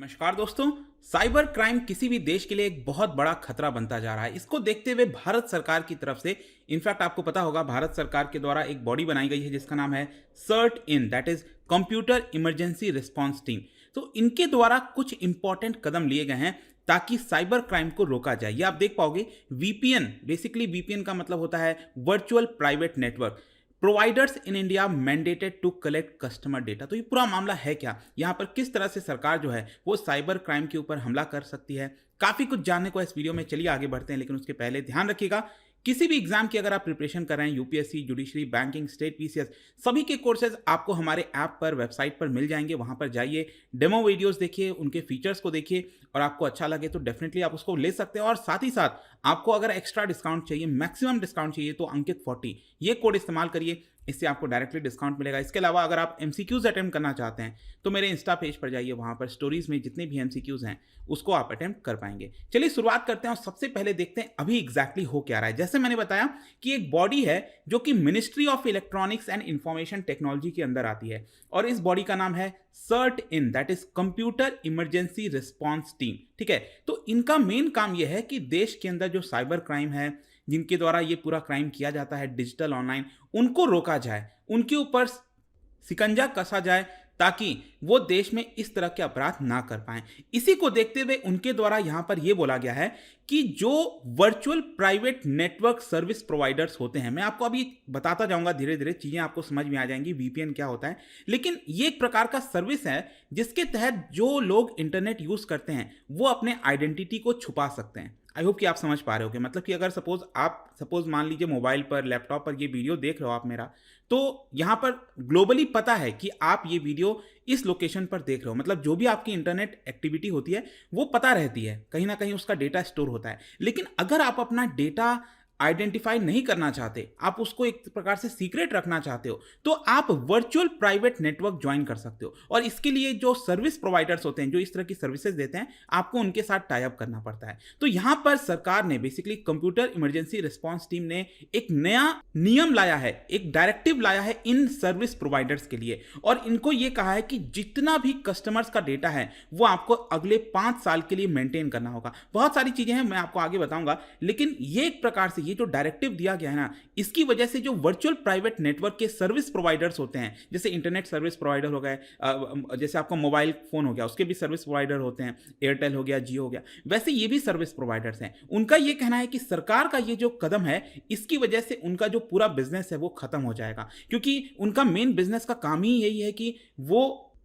नमस्कार दोस्तों। Cyber crime किसी भी देश के लिए एक बहुत बड़ा खतरा बनता जा रहा है। इसको देखते हुए भारत सरकार की तरफ से इनफैक्ट आपको पता होगा भारत सरकार के द्वारा एक बॉडी बनाई गई है जिसका नाम है CERT In, that is computer emergency response team. तो इनके द्वारा कुछ इंपॉर्टेंट कदम लिए गए हैं ताकि साइबर क्राइम को रोका जाए। ये आप देख पाओगे वीपीएन, बेसिकली वीपीएन का मतलब होता है virtual private network. Providers in India mandated to collect customer data. तो ये पूरा मामला है क्या, यहाँ पर किस तरह से सरकार जो है वो साइबर क्राइम के ऊपर हमला कर सकती है, काफी कुछ जानने को इस वीडियो में। चलिए आगे बढ़ते हैं, लेकिन उसके पहले ध्यान रखिएगा किसी भी एग्जाम की अगर आप प्रिपरेशन कर रहे हैं, UPSC, judiciary, banking, state PCS, सभी के कोर्सेज आपको हमारे ऐप पर, वेबसाइट पर मिल जाएंगे। वहां पर जाइए, डेमो वीडियोस देखिए, उनके फीचर्स को देखिए और आपको अच्छा लगे तो डेफिनेटली आप उसको ले सकते हैं। और साथ ही साथ आपको अगर एक्स्ट्रा डिस्काउंट चाहिए, मैक्सिमम डिस्काउंट चाहिए, तो अंकित 40 ये कोड इस्तेमाल करिए, इससे आपको डायरेक्टली डिस्काउंट मिलेगा। इसके अलावा अगर आप एमसीक्यूज अटेम्प्ट करना चाहते हैं तो मेरे इंस्टा पेज पर जाइए, वहां पर स्टोरीज में जितने भी एमसीक्यूज हैं उसको आप अटेम्प्ट कर पाएंगे। चलिए शुरुआत करते हैं और सबसे पहले देखते हैं अभी एग्जैक्टली हो क्या रहा है। जैसे मैंने बताया कि एक बॉडी है जो कि ministry of electronics and information technology के अंदर आती है और इस बॉडी का नाम है CERT In, that is computer emergency response team. ठीक है, तो इनका मेन काम यह है कि देश के अंदर जो साइबर क्राइम है, जिनके द्वारा ये पूरा क्राइम किया जाता है डिजिटल ऑनलाइन, उनको रोका जाए, उनके ऊपर सिकंजा कसा जाए ताकि वो देश में इस तरह के अपराध ना कर पाएं। इसी को देखते हुए उनके द्वारा यहां पर यह बोला गया है कि जो virtual private network service providers होते हैं, मैं आपको अभी बताता जाऊंगा, धीरे धीरे चीजें आपको समझ में आ जाएंगी वीपीएन क्या होता है, लेकिन ये एक प्रकार का सर्विस है जिसके तहत जो लोग इंटरनेट यूज करते हैं वो अपने आइडेंटिटी को छुपा सकते हैं। आई होप कि आप समझ पा रहे होगे। मतलब कि अगर सपोज मान लीजिए मोबाइल पर, लैपटॉप पर ये वीडियो देख रहे हो आप मेरा, तो यहां पर ग्लोबली पता है कि आप ये वीडियो इस लोकेशन पर देख रहे हो। मतलब जो भी आपकी इंटरनेट एक्टिविटी होती है वो पता रहती है, कहीं ना कहीं उसका डेटा स्टोर होता है। लेकिन अगर आप अपना डेटा आइडेंटिफाई नहीं करना चाहते, आप उसको एक प्रकार से सीक्रेट रखना चाहते हो, तो आप वर्चुअल प्राइवेट नेटवर्क ज्वाइन कर सकते हो। और इसके लिए जो सर्विस प्रोवाइडर्स होते हैं जो इस तरह की सर्विसेज देते हैं, आपको उनके साथ टाई अप करना पड़ता है। तो यहां पर सरकार ने basically computer emergency response team ने एक नया नियम लाया है, एक डायरेक्टिव लाया है इन सर्विस प्रोवाइडर्स के लिए। और इनको यह कहा है कि जितना भी कस्टमर्स का डेटा है वो आपको अगले 5 साल के लिए मेंटेन करना होगा। बहुत सारी चीजें हैं, मैं आपको आगे बताऊंगा, लेकिन ये एक प्रकार से ये जो डायरेक्टिव दिया गया है ना, इसकी वजह से जो वर्चुअल प्राइवेट नेटवर्क के सर्विस प्रोवाइडर्स होते हैं, जैसे इंटरनेट सर्विस प्रोवाइडर हो गए, जैसे आपका मोबाइल फोन हो गया उसके भी सर्विस प्रोवाइडर होते हैं, एयरटेल हो गया, जियो हो गया, वैसे ये भी सर्विस प्रोवाइडर्स हैं। उनका ये कहना है कि सरकार का ये जो कदम है इसकी वजह से उनका जो पूरा बिजनेस है वो खत्म हो जाएगा, क्योंकि उनका मेन बिजनेस का काम ही यही है कि वो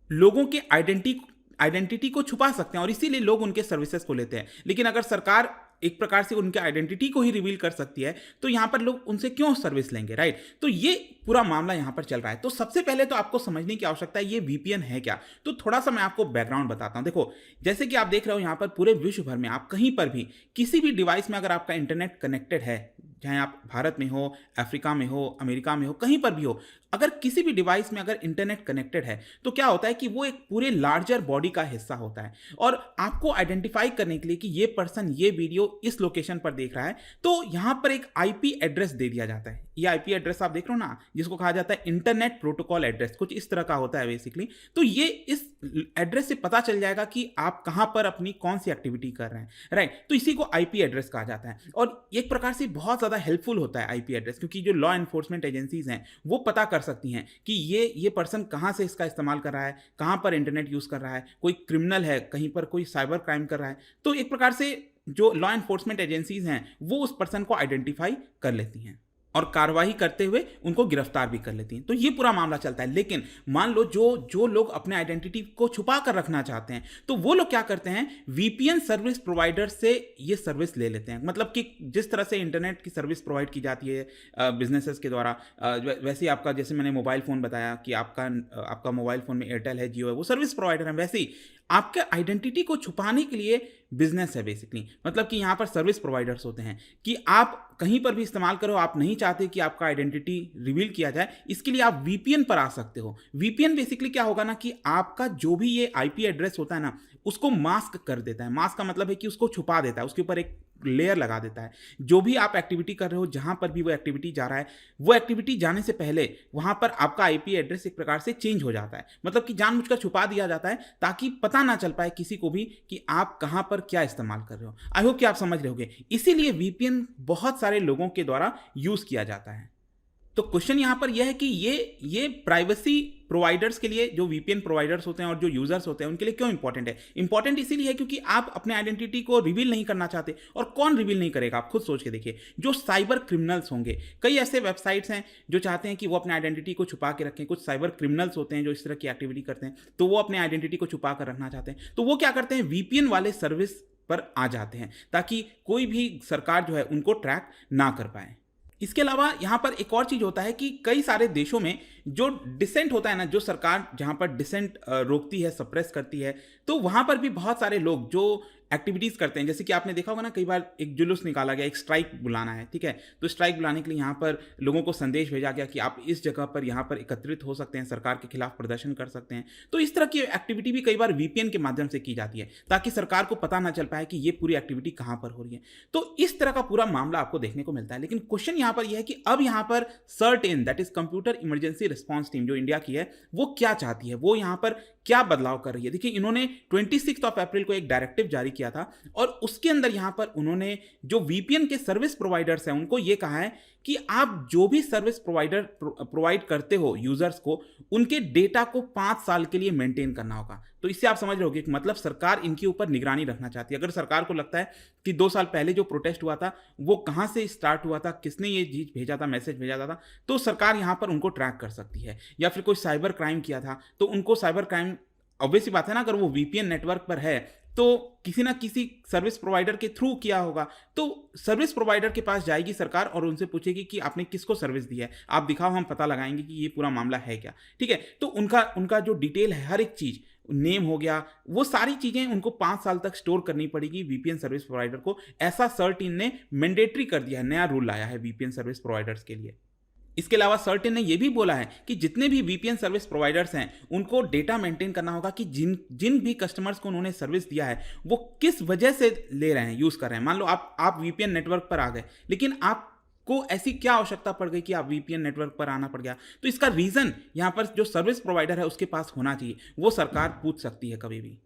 लोगों के आइडेंटिटी को छुपा सकते हैं और इसीलिए लोग उनके सर्विसेज को लेते हैं। लेकिन अगर सरकार एक प्रकार से उनके आइडेंटिटी को ही रिवील कर सकती है तो यहां पर लोग उनसे क्यों सर्विस लेंगे, राइट? तो ये पूरा मामला यहां पर चल रहा है। तो सबसे पहले तो आपको समझने की आवश्यकता है ये वीपीएन है क्या। तो थोड़ा सा मैं आपको बैकग्राउंड बताता हूं। देखो, जैसे कि आप देख रहे हो यहां पर पूरे विश्व भर में आप कहीं पर भी किसी भी डिवाइस में अगर आपका इंटरनेट कनेक्टेड है, चाहे आप भारत में हो, अफ्रीका में हो, अमेरिका में हो, कहीं पर भी हो, अगर किसी भी डिवाइस में अगर इंटरनेट कनेक्टेड है तो क्या होता है कि वो एक पूरे लार्जर बॉडी का हिस्सा होता है और आपको आइडेंटिफाई करने के लिए कि ये पर्सन ये वीडियो इस लोकेशन पर देख रहा है, तो यहां पर एक आईपी एड्रेस दे दिया जाता है। ये आईपी एड्रेस आप देख रहे हो ना, जिसको कहा जाता है इंटरनेट प्रोटोकॉल एड्रेस, कुछ इस तरह का होता है बेसिकली। तो ये इस एड्रेस से पता चल जाएगा कि आप कहां पर अपनी कौन सी एक्टिविटी कर रहे हैं, राइट? तो इसी को आईपी एड्रेस कहा जाता है और एक प्रकार से बहुत ज्यादा हेल्पफुल होता है आईपी एड्रेस, क्योंकि जो लॉ एनफोर्समेंट एजेंसीज हैं वो पता कर सकती हैं कि ये पर्सन कहां से इसका इस्तेमाल कर रहा है, कहां पर इंटरनेट यूज कर रहा है, कोई क्रिमिनल है, कहीं पर कोई साइबर क्राइम कर रहा है। तो एक प्रकार से जो लॉ एनफोर्समेंट एजेंसीज हैं वो उस पर्सन को आइडेंटिफाई कर लेती हैं और कार्रवाई करते हुए उनको गिरफ्तार भी कर लेती हैं। तो ये पूरा मामला चलता है। लेकिन मान लो जो लोग अपने आइडेंटिटी को छुपा कर रखना चाहते हैं तो वो लोग क्या करते हैं, वीपीएन सर्विस प्रोवाइडर से ये सर्विस ले लेते हैं। मतलब कि जिस तरह से इंटरनेट की सर्विस प्रोवाइड की जाती है बिजनेसेस के द्वारा, वैसे ही आपका, जैसे मैंने मोबाइल फ़ोन बताया कि आपका मोबाइल फ़ोन में एयरटेल है, जियो है, वो सर्विस प्रोवाइडर है, वैसे ही आपके आइडेंटिटी को छुपाने के लिए बिजनेस है बेसिकली। मतलब कि यहां पर सर्विस प्रोवाइडर्स होते हैं कि आप कहीं पर भी इस्तेमाल करो, आप नहीं चाहते कि आपका आइडेंटिटी रिवील किया जाए, इसके लिए आप वीपीएन पर आ सकते हो। वीपीएन बेसिकली क्या होगा ना कि आपका जो भी ये आईपी एड्रेस होता है ना उसको मास्क कर देता है। मास्क का मतलब है कि उसको छुपा देता है, उसके ऊपर एक लेयर लगा देता है। जो भी आप एक्टिविटी कर रहे हो, जहाँ पर भी वो एक्टिविटी जा रहा है, वो एक्टिविटी जाने से पहले वहाँ पर आपका आईपी एड्रेस एक प्रकार से चेंज हो जाता है। मतलब कि जानबूझकर छुपा दिया जाता है ताकि पता ना चल पाए किसी को भी कि आप कहाँ पर क्या इस्तेमाल कर रहे हो। आई होप कि आप समझ रहे होगे। इसीलिए वीपीएन बहुत सारे लोगों के द्वारा यूज़ किया जाता है। तो क्वेश्चन यहां पर यह है कि ये प्राइवेसी प्रोवाइडर्स के लिए, जो वीपीएन प्रोवाइडर्स होते हैं और जो यूजर्स होते हैं, उनके लिए क्यों इंपॉर्टेंट है? इंपॉर्टेंट इसीलिए है क्योंकि आप अपने आइडेंटिटी को रिवील नहीं करना चाहते। और कौन रिवील नहीं करेगा, आप खुद सोच के देखिए। जो साइबर क्रिमिनल्स होंगे, कई ऐसे वेबसाइट्स हैं जो चाहते हैं कि वो अपने आइडेंटिटी को छुपा के रखें। कुछ साइबर क्रिमिनल्स होते हैं जो इस तरह की एक्टिविटी करते हैं, तो वो अपने आइडेंटिटी को छुपा कर रखना चाहते हैं। तो वो क्या करते हैं, वीपीएन वाले सर्विस पर आ जाते हैं ताकि कोई भी सरकार जो है उनको ट्रैक ना कर पाए। इसके अलावा यहाँ पर एक और चीज़ होता है कि कई सारे देशों में जो डिसेंट होता है ना, जो सरकार जहाँ पर डिसेंट रोकती है, सप्रेस करती है, तो वहाँ पर भी बहुत सारे लोग जो एक्टिविटीज़ करते हैं। जैसे कि आपने देखा होगा ना, कई बार एक जुलूस निकाला गया, एक स्ट्राइक बुलाना है, ठीक है, तो स्ट्राइक बुलाने के लिए यहाँ पर लोगों को संदेश भेजा गया कि आप इस जगह पर यहाँ पर एकत्रित हो सकते हैं, सरकार के खिलाफ प्रदर्शन कर सकते हैं। तो इस तरह की एक्टिविटी भी कई बार वीपीएन के माध्यम से की जाती है ताकि सरकार को पता ना चल पाए कि ये पूरी एक्टिविटी कहाँ पर हो रही है। तो इस तरह का पूरा मामला आपको देखने को मिलता है। लेकिन क्वेश्चन यहाँ पर यह है कि अब यहाँ पर certain, that is computer emergency response team, जो इंडिया की है, वो क्या चाहती है, वो यहाँ पर क्या बदलाव कर रही है। देखिए, इन्होंने 26 अप्रैल को एक डायरेक्टिव जारी किया था और उसके अंदर यहां पर उन्होंने जो वीपीएन के सर्विस प्रोवाइडर्स हैं उनको ये कहा है कि आप जो भी सर्विस प्रोवाइड करते हो यूजर्स को, उनके डेटा को 5 साल के लिए मेंटेन करना होगा। तो इससे आप समझ रहे होगे कि मतलब सरकार इनके ऊपर निगरानी रखना चाहती है। अगर सरकार को लगता है कि 2 साल पहले जो प्रोटेस्ट हुआ था वो कहां से स्टार्ट हुआ था, किसने ये चीज भेजा था, मैसेज भेजा था, तो सरकार यहां पर उनको ट्रैक कर सकती है। या फिर कोई साइबर क्राइम किया था तो उनको साइबर क्राइम, ऑब्वियसली बात है ना, अगर वो वीपीएन नेटवर्क पर है तो किसी ना किसी सर्विस प्रोवाइडर के थ्रू किया होगा, तो सर्विस प्रोवाइडर के पास जाएगी सरकार और उनसे पूछेगी कि आपने किसको सर्विस दी है, आप दिखाओ, हम पता लगाएंगे कि ये पूरा मामला है क्या, ठीक है। तो उनका जो डिटेल है, हर एक चीज, नेम हो गया, वो सारी चीजें उनको 5 साल तक स्टोर करनी पड़ेगी वीपीएन सर्विस प्रोवाइडर को। ऐसा सर्टिन ने मैंडेटरी कर दिया है, नया रूल लाया है वीपीएन सर्विस प्रोवाइडर्स के लिए। इसके अलावा सर्टेन ने यह भी बोला है कि जितने भी वीपीएन सर्विस प्रोवाइडर्स हैं उनको डेटा मेंटेन करना होगा कि जिन भी कस्टमर्स को उन्होंने सर्विस दिया है वो किस वजह से ले रहे हैं, यूज़ कर रहे हैं। मान लो आप वीपीएन नेटवर्क पर आ गए, लेकिन आपको ऐसी क्या आवश्यकता पड़ गई कि आप वीपीएन नेटवर्क पर आना पड़ गया, तो इसका रीज़न यहाँ पर जो सर्विस प्रोवाइडर है उसके पास होना चाहिए। वो सरकार पूछ सकती है कभी भी,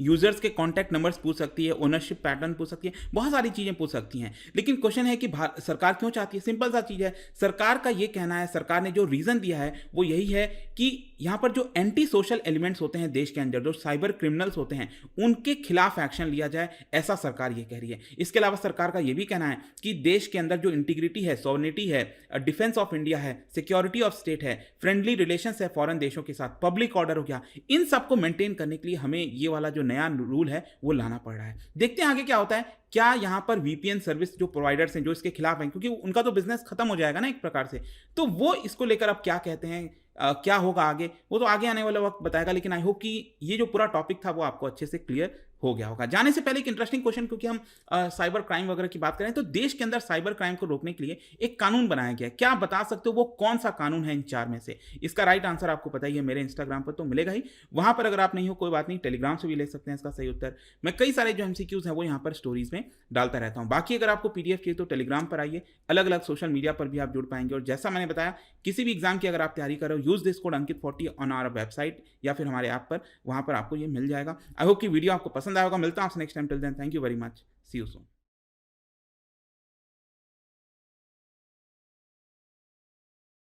यूजर्स के कॉन्टैक्ट नंबर्स पूछ सकती है, ओनरशिप पैटर्न पूछ सकती है, बहुत सारी चीज़ें पूछ सकती हैं। लेकिन क्वेश्चन है कि सरकार क्यों चाहती है? सिंपल सा चीज़ है, सरकार का ये कहना है, सरकार ने जो रीज़न दिया है वो यही है कि यहाँ पर जो एंटी सोशल एलिमेंट्स होते हैं देश के अंदर, जो साइबर क्रिमिनल्स होते हैं, उनके खिलाफ एक्शन लिया जाए, ऐसा सरकार ये कह रही है। इसके अलावा सरकार का ये भी कहना है कि देश के अंदर जो इंटीग्रिटी है, सॉवरेनिटी है, डिफेंस ऑफ इंडिया है, सिक्योरिटी ऑफ स्टेट है, फ्रेंडली रिलेशंस है फॉरेन देशों के साथ, पब्लिक ऑर्डर हो गया, इन सबको मेंटेन करने के लिए हमें ये वाला जो नया रूल है वो लाना पड़ रहा है। देखते हैं आगे क्या होता है। क्या यहां पर वीपीएन सर्विस जो प्रोवाइडर्स हैं जो इसके खिलाफ हैं, क्योंकि उनका तो बिजनेस खत्म हो जाएगा ना एक प्रकार से, तो वो इसको लेकर अब क्या कहते हैं, क्या होगा आगे, वो तो आगे आने वाला वक्त बताएगा। लेकिन आई होप कि ये जो पूरा टॉपिक था वो आपको अच्छे से क्लियर हो गया होगा। जाने से पहले एक इंटरेस्टिंग क्वेश्चन, क्योंकि हम साइबर क्राइम वगैरह की बात करें तो देश के अंदर साइबर क्राइम को रोकने के लिए एक कानून बनाया गया है। क्या आप बता सकते हो वो कौन सा कानून है इन 4 में से? इसका राइट आंसर आपको पता ही है, मेरे इंस्टाग्राम पर तो मिलेगा ही, वहां पर अगर आप नहीं हो कोई बात नहीं, टेलीग्राम से भी ले सकते हैं इसका सही उत्तर। मैं कई सारे जो एमसीक्यूज हैं वो यहाँ पर स्टोरीज में डालता रहता हूँ। बाकी अगर आपको पीडीएफ चाहिए तो टेलीग्राम पर आइए, अलग अलग सोशल मीडिया पर भी आप जुड़ पाएंगे। और जैसा मैंने बताया, किसी भी एग्जाम की अगर आप तैयारी कर रहे हो, यूज दिस कोड अंकित40 ऑन आवर वेबसाइट या फिर हमारे ऐप पर, वहां पर आपको ये मिल जाएगा। आई होप कि वीडियो आपको पसंद आएगा। मिलता हूं आपसे next time. Till then, thank you very much, see you soon.